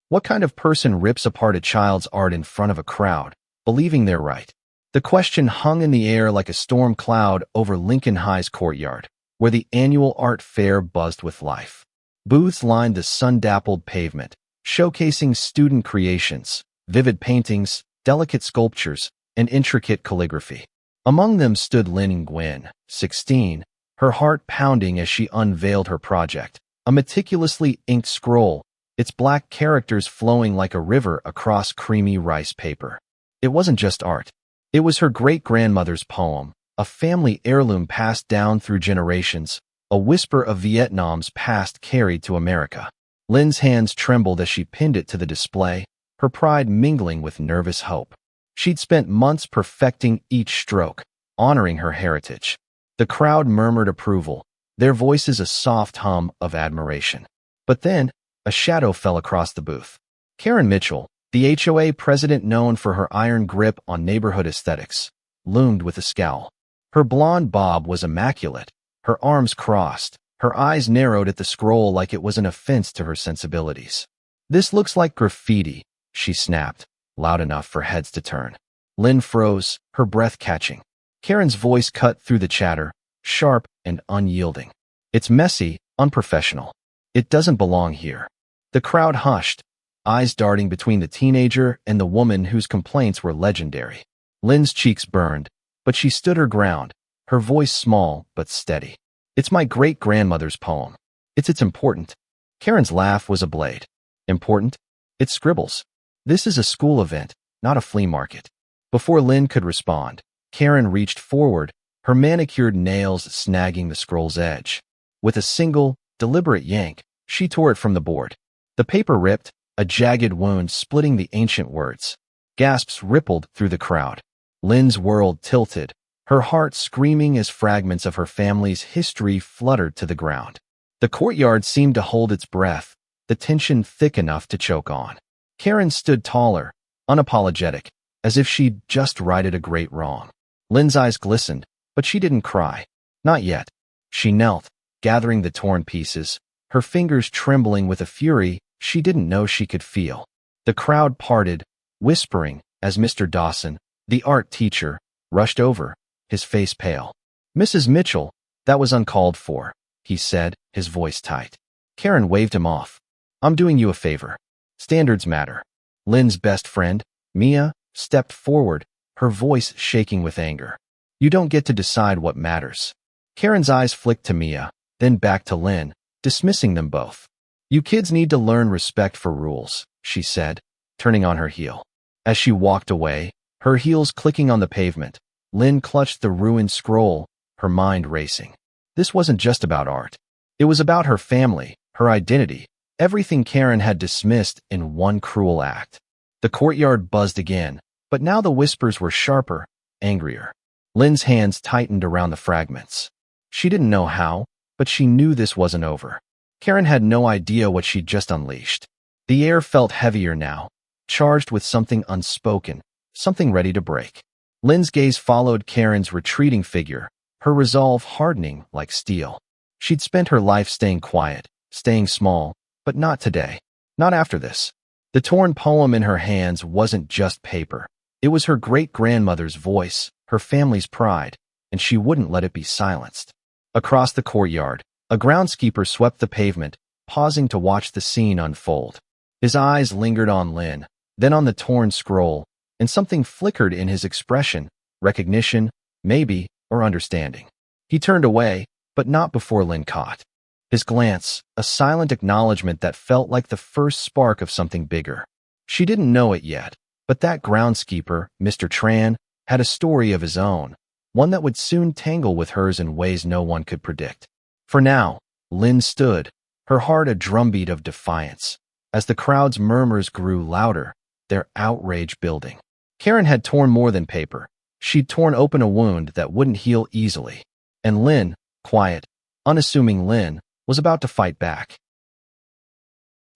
What kind of person rips apart a child's art in front of a crowd, believing they're right? The question hung in the air like a storm cloud over Lincoln High's courtyard, where the annual art fair buzzed with life. Booths lined the sun-dappled pavement, showcasing student creations, vivid paintings, delicate sculptures, and intricate calligraphy. Among them stood Lynn Gwynn, 16, her heart pounding as she unveiled her project, a meticulously inked scroll, its black characters flowing like a river across creamy rice paper. It wasn't just art. It was her great-grandmother's poem, a family heirloom passed down through generations, a whisper of Vietnam's past carried to America. Lynn's hands trembled as she pinned it to the display, her pride mingling with nervous hope. She'd spent months perfecting each stroke, honoring her heritage. The crowd murmured approval, their voices a soft hum of admiration. But then, a shadow fell across the booth. Karen Mitchell, the HOA president known for her iron grip on neighborhood aesthetics, loomed with a scowl. Her blonde bob was immaculate, her arms crossed, her eyes narrowed at the scroll like it was an offense to her sensibilities. "This looks like graffiti," she snapped, loud enough for heads to turn. Lynn froze, her breath catching. Karen's voice cut through the chatter, sharp and unyielding. "It's messy, unprofessional. It doesn't belong here." The crowd hushed, eyes darting between the teenager and the woman whose complaints were legendary. Lynn's cheeks burned, but she stood her ground, her voice small but steady. "It's my great-grandmother's poem. It's important." Karen's laugh was a blade. "Important? It's scribbles. This is a school event, not a flea market." Before Lynn could respond, Karen reached forward, her manicured nails snagging the scroll's edge. With a single, deliberate yank, she tore it from the board. The paper ripped, a jagged wound splitting the ancient words. Gasps rippled through the crowd. Lynn's world tilted, her heart screaming as fragments of her family's history fluttered to the ground. The courtyard seemed to hold its breath, the tension thick enough to choke on. Karen stood taller, unapologetic, as if she'd just righted a great wrong. Lynn's eyes glistened, but she didn't cry. Not yet. She knelt, gathering the torn pieces, her fingers trembling with a fury she didn't know she could feel. The crowd parted, whispering, as Mr. Dawson, the art teacher, rushed over, his face pale. "Mrs. Mitchell, that was uncalled for," he said, his voice tight. Karen waved him off. "I'm doing you a favor. Standards matter." Lynn's best friend, Mia, stepped forward, her voice shaking with anger. "You don't get to decide what matters." Karen's eyes flicked to Mia, then back to Lynn, dismissing them both. "You kids need to learn respect for rules," she said, turning on her heel. As she walked away, her heels clicking on the pavement, Lynn clutched the ruined scroll, her mind racing. This wasn't just about art. It was about her family, her identity, everything Karen had dismissed in one cruel act. The courtyard buzzed again, but now the whispers were sharper, angrier. Lynn's hands tightened around the fragments. She didn't know how, but she knew this wasn't over. Karen had no idea what she'd just unleashed. The air felt heavier now, charged with something unspoken, something ready to break. Lynn's gaze followed Karen's retreating figure, her resolve hardening like steel. She'd spent her life staying quiet, staying small, but not today. Not after this. The torn poem in her hands wasn't just paper. It was her great-grandmother's voice, her family's pride, and she wouldn't let it be silenced. Across the courtyard, a groundskeeper swept the pavement, pausing to watch the scene unfold. His eyes lingered on Lynn, then on the torn scroll, and something flickered in his expression, recognition, maybe, or understanding. He turned away, but not before Lynn caught his glance, a silent acknowledgement that felt like the first spark of something bigger. She didn't know it yet, but that groundskeeper, Mr. Tran, had a story of his own, one that would soon tangle with hers in ways no one could predict. For now, Lynn stood, her heart a drumbeat of defiance. As the crowd's murmurs grew louder, their outrage building. Karen had torn more than paper. She'd torn open a wound that wouldn't heal easily. And Lynn, quiet, unassuming Lynn, was about to fight back.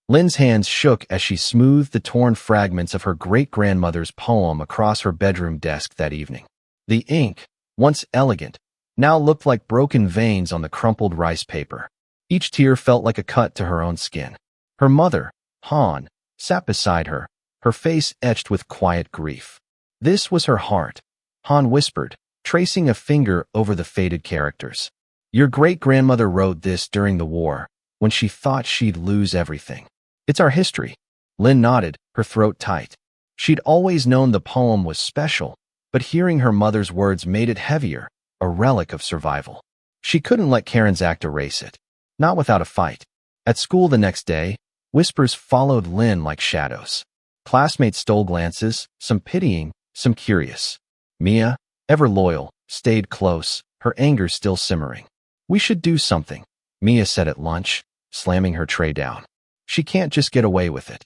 Lynn's hands shook as she smoothed the torn fragments of her great-grandmother's poem across her bedroom desk that evening. The ink, once elegant, now looked like broken veins on the crumpled rice paper. Each tear felt like a cut to her own skin. Her mother, Han, sat beside her, her face etched with quiet grief. This was her heart, Han whispered, tracing a finger over the faded characters. Your great-grandmother wrote this during the war, when she thought she'd lose everything. It's our history. Lynn nodded, her throat tight. She'd always known the poem was special, but hearing her mother's words made it heavier, a relic of survival. She couldn't let Karen's act erase it. Not without a fight. At school the next day, whispers followed Lynn like shadows. Classmates stole glances, some pitying, some curious. Mia, ever loyal, stayed close, her anger still simmering. We should do something, Mia said at lunch, slamming her tray down. She can't just get away with it.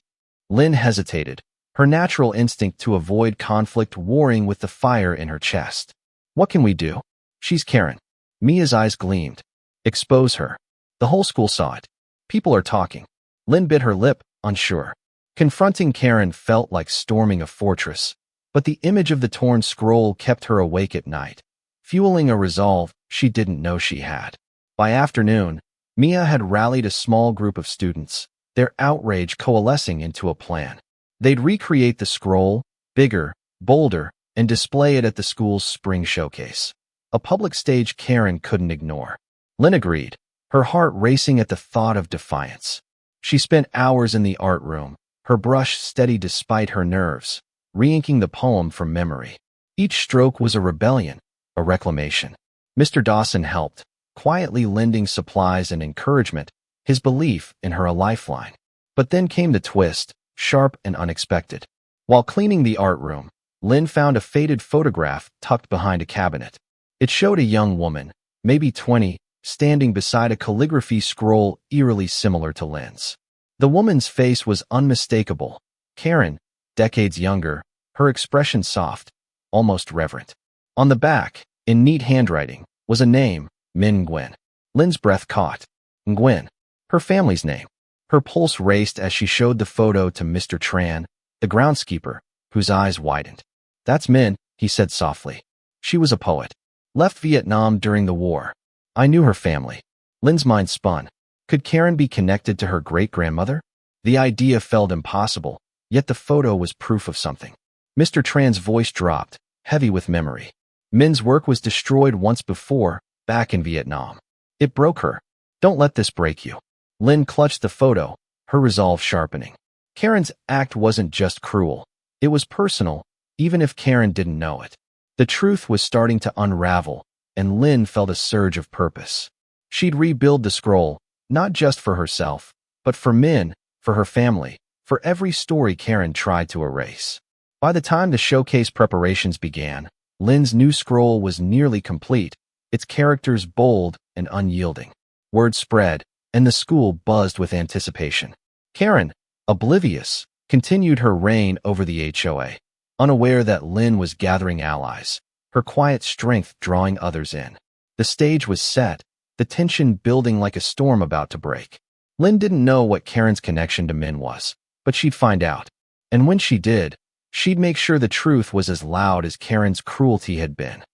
Lynn hesitated, her natural instinct to avoid conflict warring with the fire in her chest. What can we do? She's Karen. Mia's eyes gleamed. Expose her. The whole school saw it. People are talking. Lynn bit her lip, unsure. Confronting Karen felt like storming a fortress, but the image of the torn scroll kept her awake at night, fueling a resolve she didn't know she had. By afternoon, Mia had rallied a small group of students, their outrage coalescing into a plan. They'd recreate the scroll, bigger, bolder, and display it at the school's spring showcase. A public stage Karen couldn't ignore. Lynn agreed, her heart racing at the thought of defiance. She spent hours in the art room, her brush steady despite her nerves, re-inking the poem from memory. Each stroke was a rebellion, a reclamation. Mr. Dawson helped, quietly lending supplies and encouragement, his belief in her a lifeline. But then came the twist, sharp and unexpected. While cleaning the art room, Lynn found a faded photograph tucked behind a cabinet. It showed a young woman, maybe 20, standing beside a calligraphy scroll eerily similar to Lynn's. The woman's face was unmistakable. Karen, decades younger, her expression soft, almost reverent. On the back, in neat handwriting, was a name, Min Nguyen. Lynn's breath caught. Nguyen, her family's name. Her pulse raced as she showed the photo to Mr. Tran, the groundskeeper, whose eyes widened. That's Min, he said softly. She was a poet. Left Vietnam during the war. I knew her family. Lynn's mind spun. Could Karen be connected to her great-grandmother? The idea felt impossible, yet the photo was proof of something. Mr. Tran's voice dropped, heavy with memory. Min's work was destroyed once before, back in Vietnam. It broke her. Don't let this break you. Lynn clutched the photo, her resolve sharpening. Karen's act wasn't just cruel. It was personal, even if Karen didn't know it. The truth was starting to unravel, and Lynn felt a surge of purpose. She'd rebuild the scroll, not just for herself, but for Min, for her family, for every story Karen tried to erase. By the time the showcase preparations began, Lynn's new scroll was nearly complete, its characters bold and unyielding. Word spread, and the school buzzed with anticipation. Karen, oblivious, continued her reign over the HOA, unaware that Lynn was gathering allies, her quiet strength drawing others in. The stage was set, the tension building like a storm about to break. Lynn didn't know what Karen's connection to Min was, but she'd find out. And when she did, she'd make sure the truth was as loud as Karen's cruelty had been.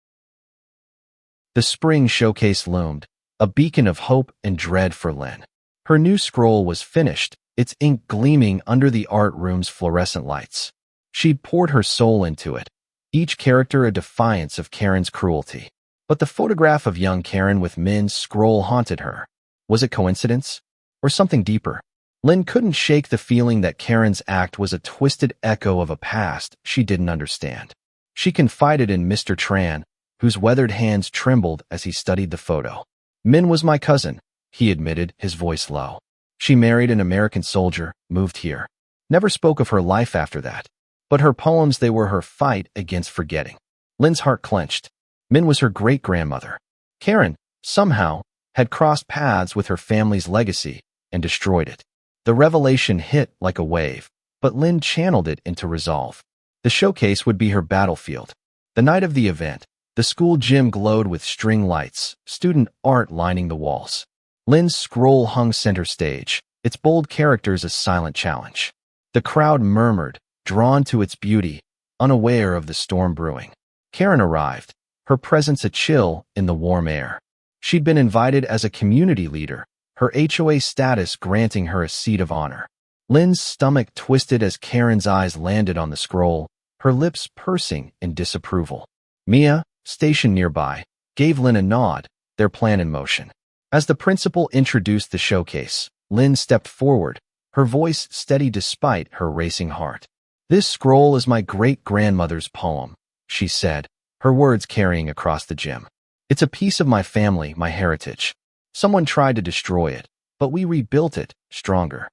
The spring showcase loomed, a beacon of hope and dread for Lynn. Her new scroll was finished, its ink gleaming under the art room's fluorescent lights. She'd poured her soul into it, each character a defiance of Karen's cruelty. But the photograph of young Karen with Min's scroll haunted her. Was it coincidence? Or something deeper? Lynn couldn't shake the feeling that Karen's act was a twisted echo of a past she didn't understand. She confided in Mr. Tran, whose weathered hands trembled as he studied the photo. Min was my cousin, he admitted, his voice low. She married an American soldier, moved here. Never spoke of her life after that. But her poems, they were her fight against forgetting. Lynn's heart clenched. Min was her great-grandmother. Karen, somehow, had crossed paths with her family's legacy and destroyed it. The revelation hit like a wave, but Lynn channeled it into resolve. The showcase would be her battlefield. The night of the event, the school gym glowed with string lights, student art lining the walls. Lynn's scroll hung center stage, its bold characters a silent challenge. The crowd murmured, drawn to its beauty, unaware of the storm brewing. Karen arrived, her presence a chill in the warm air. She'd been invited as a community leader, her HOA status granting her a seat of honor. Lynn's stomach twisted as Karen's eyes landed on the scroll, her lips pursing in disapproval. Mia, stationed nearby, gave Lynn a nod, their plan in motion. As the principal introduced the showcase, Lynn stepped forward, her voice steady despite her racing heart. "This scroll is my great-grandmother's poem," she said, her words carrying across the gym. "It's a piece of my family, my heritage. Someone tried to destroy it, but we rebuilt it, stronger."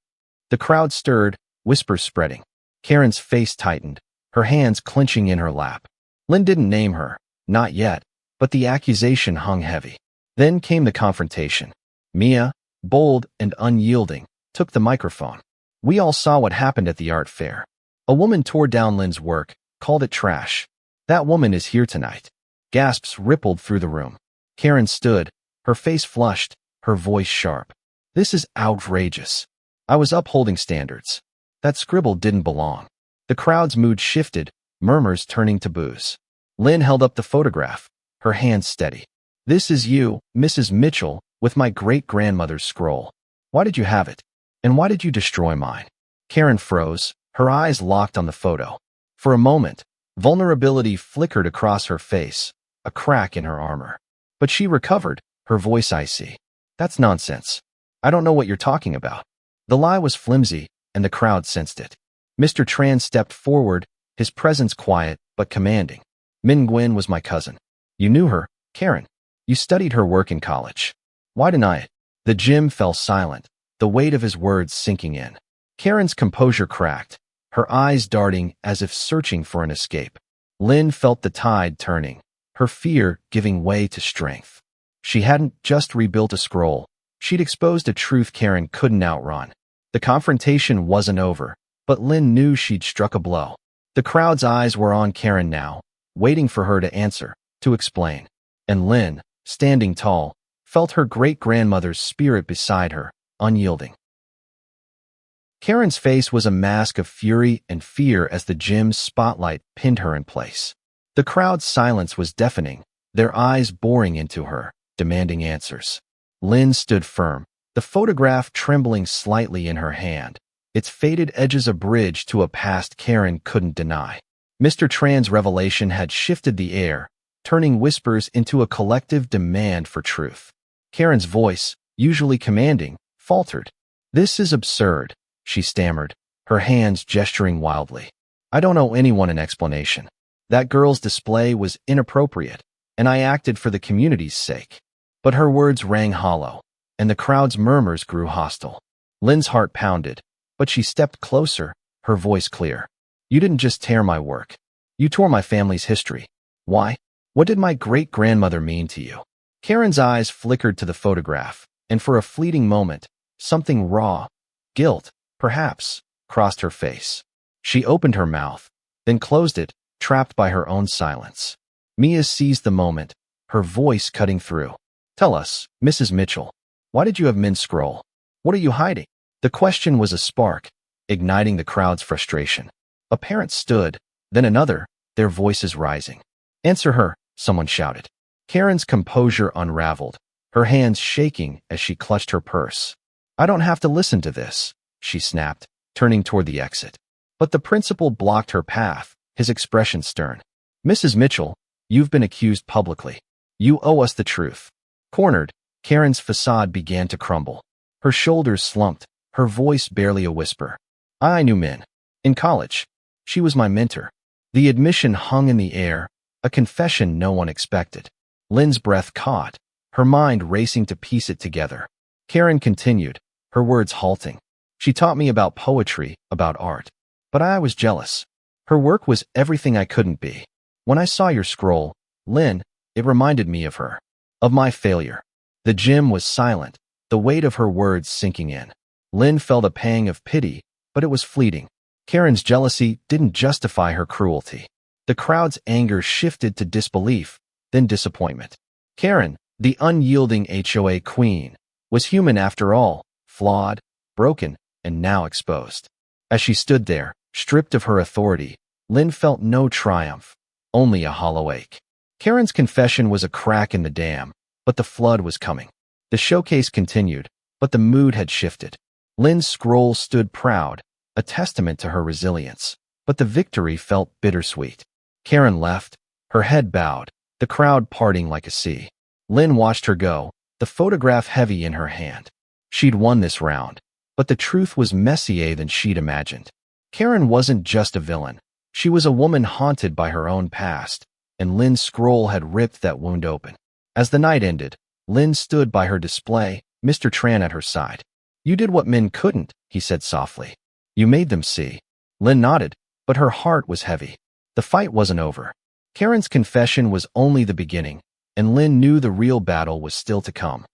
The crowd stirred, whispers spreading. Karen's face tightened, her hands clenching in her lap. Lynn didn't name her, not yet, but the accusation hung heavy. Then came the confrontation. Mia, bold and unyielding, took the microphone. "We all saw what happened at the art fair. A woman tore down Lynn's work, called it trash. That woman is here tonight." Gasps rippled through the room. Karen stood, her face flushed, her voice sharp. "This is outrageous. I was upholding standards. That scribble didn't belong." The crowd's mood shifted, murmurs turning to boos. Lynn held up the photograph, her hands steady. "This is you, Mrs. Mitchell, with my great-grandmother's scroll. Why did you have it? And why did you destroy mine?" Karen froze, her eyes locked on the photo. For a moment, vulnerability flickered across her face, a crack in her armor. But she recovered, her voice icy. "That's nonsense. I don't know what you're talking about." The lie was flimsy, and the crowd sensed it. Mr. Tran stepped forward, his presence quiet but commanding. "Min Nguyen was my cousin. You knew her, Karen. You studied her work in college. Why deny it?" The gym fell silent, the weight of his words sinking in. Karen's composure cracked, her eyes darting as if searching for an escape. Lynn felt the tide turning, her fear giving way to strength. She hadn't just rebuilt a scroll, she'd exposed a truth Karen couldn't outrun. The confrontation wasn't over, but Lynn knew she'd struck a blow. The crowd's eyes were on Karen now, waiting for her to answer, to explain. And Lynn, standing tall, felt her great-grandmother's spirit beside her, unyielding. Karen's face was a mask of fury and fear as the gym's spotlight pinned her in place. The crowd's silence was deafening, their eyes boring into her, demanding answers. Lynn stood firm, the photograph trembling slightly in her hand, its faded edges a bridge to a past Karen couldn't deny. Mr. Tran's revelation had shifted the air, turning whispers into a collective demand for truth. Karen's voice, usually commanding, faltered. "This is absurd," she stammered, her hands gesturing wildly. "I don't owe anyone an explanation. That girl's display was inappropriate, and I acted for the community's sake." But her words rang hollow, and the crowd's murmurs grew hostile. Lynn's heart pounded, but she stepped closer, her voice clear. "You didn't just tear my work. You tore my family's history. Why? What did my great-grandmother mean to you?" Karen's eyes flickered to the photograph, and for a fleeting moment, something raw, guilt, perhaps, crossed her face. She opened her mouth, then closed it, trapped by her own silence. Mia seized the moment, her voice cutting through. "Tell us, Mrs. Mitchell, why did you have Min scroll? What are you hiding?" The question was a spark, igniting the crowd's frustration. A parent stood, then another, their voices rising. "Answer her," someone shouted. Karen's composure unraveled, her hands shaking as she clutched her purse. "I don't have to listen to this," she snapped, turning toward the exit. But the principal blocked her path, his expression stern. "Mrs. Mitchell, you've been accused publicly. You owe us the truth." Cornered, Karen's facade began to crumble. Her shoulders slumped, her voice barely a whisper. "I knew Min. In college. She was my mentor." The admission hung in the air, a confession no one expected. Lynn's breath caught, her mind racing to piece it together. Karen continued, her words halting. "She taught me about poetry, about art. But I was jealous. Her work was everything I couldn't be. When I saw your scroll, Lynn, it reminded me of her. Of my failure." The gym was silent, the weight of her words sinking in. Lynn felt a pang of pity, but it was fleeting. Karen's jealousy didn't justify her cruelty. The crowd's anger shifted to disbelief, then disappointment. Karen, the unyielding HOA queen, was human after all, flawed, broken, and now exposed. As she stood there, stripped of her authority, Lynn felt no triumph, only a hollow ache. Karen's confession was a crack in the dam, but the flood was coming. The showcase continued, but the mood had shifted. Lynn's scroll stood proud, a testament to her resilience. But the victory felt bittersweet. Karen left, her head bowed, the crowd parting like a sea. Lynn watched her go, the photograph heavy in her hand. She'd won this round, but the truth was messier than she'd imagined. Karen wasn't just a villain. She was a woman haunted by her own past, and Lynn's scroll had ripped that wound open. As the night ended, Lynn stood by her display, Mr. Tran at her side. "You did what men couldn't," he said softly. "You made them see." Lynn nodded, but her heart was heavy. The fight wasn't over. Karen's confession was only the beginning, and Lynn knew the real battle was still to come.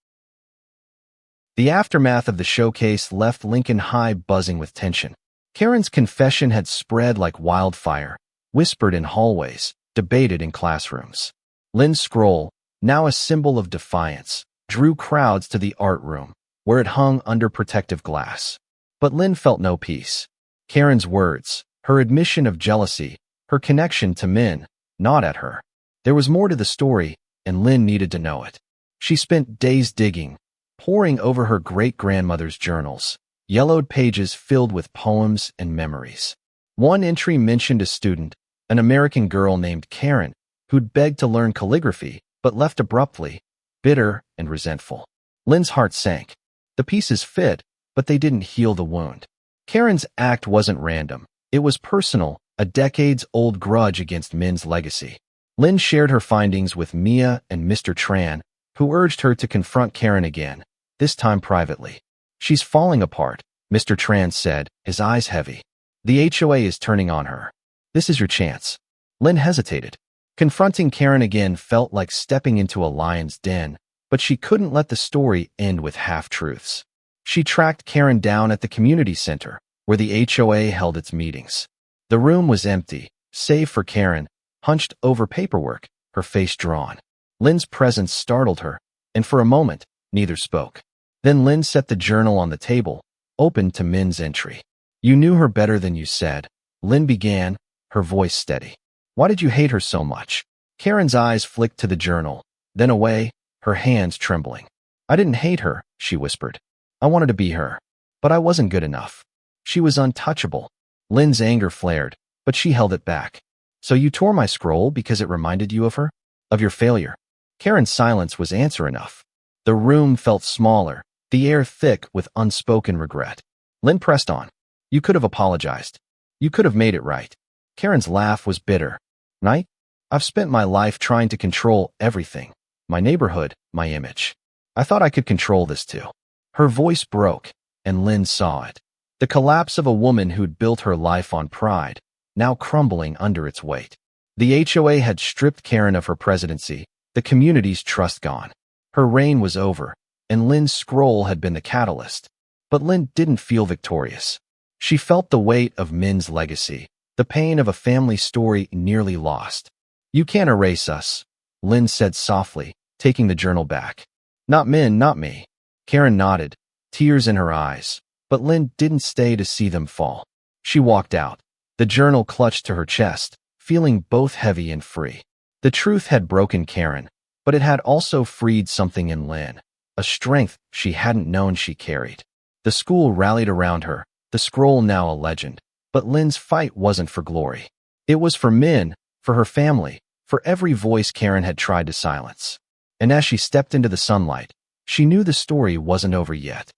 The aftermath of the showcase left Lincoln High buzzing with tension. Karen's confession had spread like wildfire, whispered in hallways, debated in classrooms. Lynn's scroll, now a symbol of defiance, drew crowds to the art room, where it hung under protective glass. But Lynn felt no peace. Karen's words, her admission of jealousy, her connection to men, gnawed at her. There was more to the story, and Lynn needed to know it. She spent days digging, poring over her great-grandmother's journals, yellowed pages filled with poems and memories. One entry mentioned a student, an American girl named Karen, who'd begged to learn calligraphy, but left abruptly, bitter and resentful. Lynn's heart sank. The pieces fit, but they didn't heal the wound. Karen's act wasn't random. It was personal, a decades-old grudge against men's legacy. Lynn shared her findings with Mia and Mr. Tran, who urged her to confront Karen again, this time privately. "She's falling apart," Mr. Tran said, his eyes heavy. "The HOA is turning on her. This is your chance." Lynn hesitated. Confronting Karen again felt like stepping into a lion's den, but she couldn't let the story end with half-truths. She tracked Karen down at the community center, where the HOA held its meetings. The room was empty, save for Karen, hunched over paperwork, her face drawn. Lynn's presence startled her, and for a moment, neither spoke. Then Lynn set the journal on the table, open to Min's entry. "You knew her better than you said," Lynn began, her voice steady. "Why did you hate her so much?" Karen's eyes flicked to the journal, then away, her hands trembling. "I didn't hate her," she whispered. "I wanted to be her. But I wasn't good enough. She was untouchable." Lynn's anger flared, but she held it back. "So you tore my scroll because it reminded you of her? Of your failure?" Karen's silence was answer enough. The room felt smaller, the air thick with unspoken regret. Lynn pressed on. "You could have apologized. You could have made it right." Karen's laugh was bitter. "Right? I've spent my life trying to control everything. My neighborhood, my image. I thought I could control this too." Her voice broke, and Lynn saw it. The collapse of a woman who'd built her life on pride, now crumbling under its weight. The HOA had stripped Karen of her presidency, the community's trust gone. Her reign was over, and Lynn's scroll had been the catalyst. But Lynn didn't feel victorious. She felt the weight of Min's legacy, the pain of a family story nearly lost. "You can't erase us," Lynn said softly, taking the journal back. "Not Min, not me." Karen nodded, tears in her eyes, but Lynn didn't stay to see them fall. She walked out, the journal clutched to her chest, feeling both heavy and free. The truth had broken Karen, but it had also freed something in Lynn, a strength she hadn't known she carried. The school rallied around her, the scroll now a legend, but Lynn's fight wasn't for glory. It was for Min, for her family, for every voice Karen had tried to silence. And as she stepped into the sunlight, she knew the story wasn't over yet.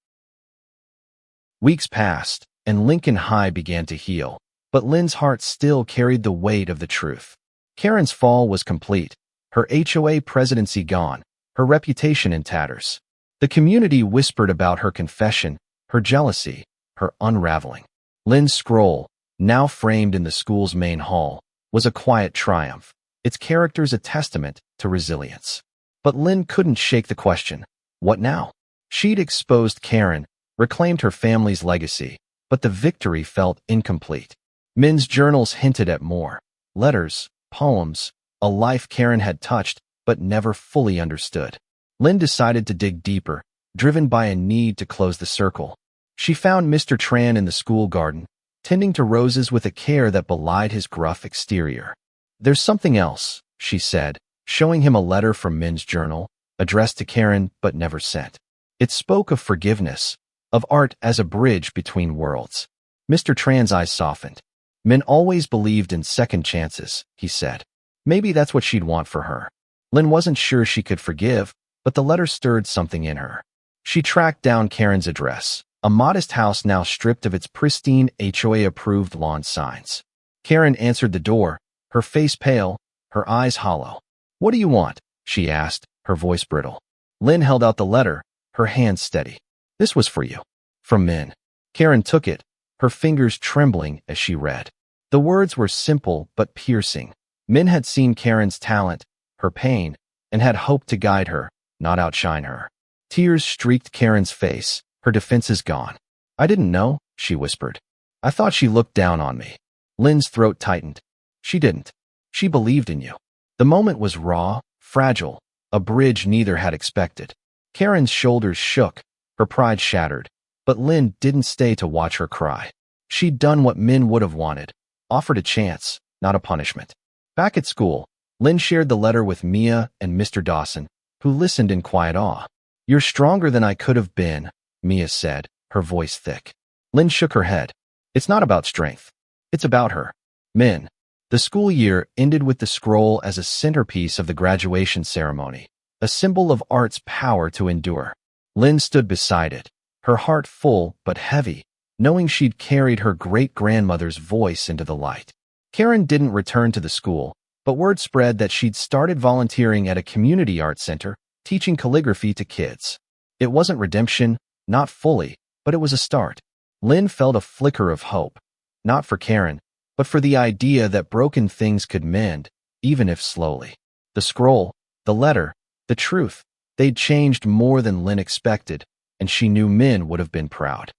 Weeks passed, and Lincoln High began to heal, but Lynn's heart still carried the weight of the truth. Karen's fall was complete, her HOA presidency gone, her reputation in tatters. The community whispered about her confession, her jealousy, her unraveling. Lynn's scroll, now framed in the school's main hall, was a quiet triumph, its characters a testament to resilience. But Lynn couldn't shake the question, what now? She'd exposed Karen, reclaimed her family's legacy, but the victory felt incomplete. Min's journals hinted at more. Letters, poems, a life Karen had touched but never fully understood. Lynn decided to dig deeper, driven by a need to close the circle. She found Mr. Tran in the school garden, tending to roses with a care that belied his gruff exterior. "There's something else," she said, showing him a letter from Min's journal, addressed to Karen but never sent. It spoke of forgiveness, of art as a bridge between worlds. Mr. Tran's eyes softened. "Min always believed in second chances," he said. Maybe that's what she'd want for her. Lynn wasn't sure she could forgive, but the letter stirred something in her. She tracked down Karen's address, a modest house now stripped of its pristine HOA-approved lawn signs. Karen answered the door, her face pale, her eyes hollow. "What do you want?" she asked, her voice brittle. Lynn held out the letter, her hands steady. "This was for you." From Min. Karen took it, her fingers trembling as she read. The words were simple but piercing. Min had seen Karen's talent, her pain, and had hoped to guide her, not outshine her. Tears streaked Karen's face, her defenses gone. "I didn't know," she whispered. "I thought she looked down on me." Lynn's throat tightened. "She didn't. She believed in you." The moment was raw, fragile, a bridge neither had expected. Karen's shoulders shook, her pride shattered, but Lynn didn't stay to watch her cry. She'd done what Min would have wanted, offered a chance, not a punishment. Back at school, Lynn shared the letter with Mia and Mr. Dawson, who listened in quiet awe. "You're stronger than I could have been," Mia said, her voice thick. Lynn shook her head. "It's not about strength. It's about her." Min. The school year ended with the scroll as a centerpiece of the graduation ceremony, a symbol of art's power to endure. Lynn stood beside it, her heart full but heavy, knowing she'd carried her great-grandmother's voice into the light. Karen didn't return to the school, but word spread that she'd started volunteering at a community art center, teaching calligraphy to kids. It wasn't redemption, not fully, but it was a start. Lynn felt a flicker of hope, not for Karen, but for the idea that broken things could mend, even if slowly. The scroll, the letter, the truth, they'd changed more than Lynn expected, and she knew Min would have been proud.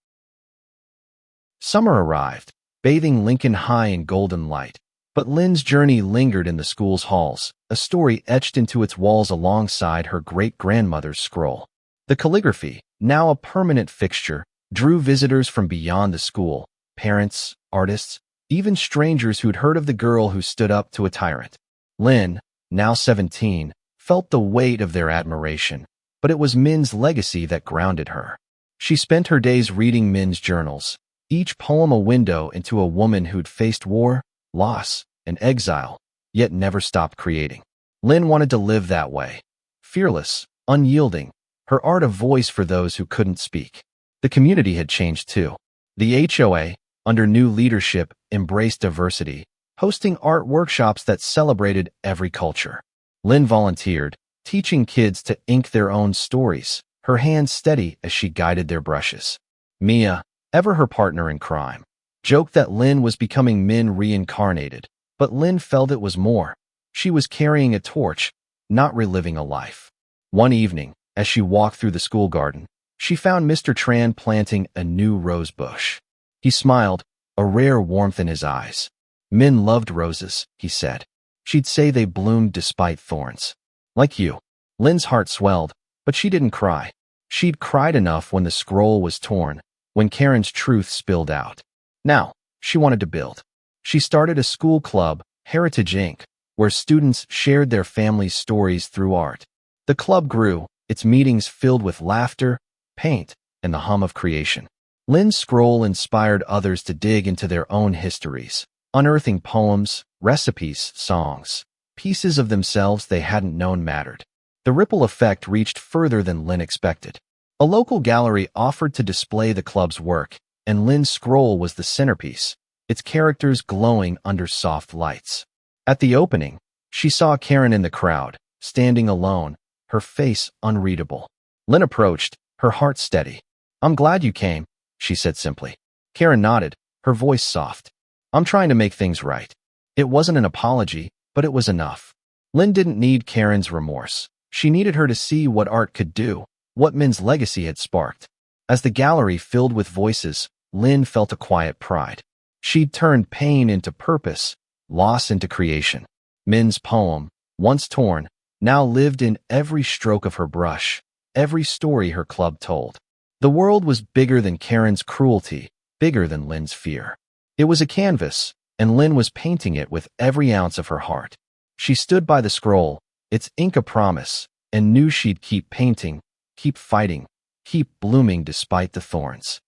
Summer arrived, bathing Lincoln High in golden light, but Lynn's journey lingered in the school's halls, a story etched into its walls alongside her great-grandmother's scroll. The calligraphy, now a permanent fixture, drew visitors from beyond the school, parents, artists, even strangers who'd heard of the girl who stood up to a tyrant. Lynn, now 17, felt the weight of their admiration, but it was Min's legacy that grounded her. She spent her days reading Min's journals, each poem a window into a woman who'd faced war, loss, and exile, yet never stopped creating. Lynn wanted to live that way. Fearless, unyielding, her art a voice for those who couldn't speak. The community had changed too. The HOA, under new leadership, embraced diversity, hosting art workshops that celebrated every culture. Lynn volunteered, teaching kids to ink their own stories, her hands steady as she guided their brushes. Mia, ever her partner in crime, joked that Lynn was becoming Min reincarnated, but Lynn felt it was more. She was carrying a torch, not reliving a life. One evening, as she walked through the school garden, she found Mr. Tran planting a new rose bush. He smiled, a rare warmth in his eyes. "Min loved roses," he said. "She'd say they bloomed despite thorns. Like you." Lynn's heart swelled, but she didn't cry. She'd cried enough when the scroll was torn, when Karen's truth spilled out. Now, she wanted to build. She started a school club, Heritage Inc., where students shared their families' stories through art. The club grew, its meetings filled with laughter, paint, and the hum of creation. Lynn's scroll inspired others to dig into their own histories, unearthing poems, recipes, songs, pieces of themselves they hadn't known mattered. The ripple effect reached further than Lynn expected. A local gallery offered to display the club's work, and Lynn's scroll was the centerpiece, its characters glowing under soft lights. At the opening, she saw Karen in the crowd, standing alone, her face unreadable. Lynn approached, her heart steady. "I'm glad you came," she said simply. Karen nodded, her voice soft. "I'm trying to make things right." It wasn't an apology, but it was enough. Lynn didn't need Karen's remorse. She needed her to see what art could do, what Min's legacy had sparked. As the gallery filled with voices, Lynn felt a quiet pride. She'd turned pain into purpose, loss into creation. Min's poem, once torn, now lived in every stroke of her brush, every story her club told. The world was bigger than Karen's cruelty, bigger than Lynn's fear. It was a canvas, and Lynn was painting it with every ounce of her heart. She stood by the scroll, its ink a promise, and knew she'd keep painting, keep fighting, keep blooming despite the thorns.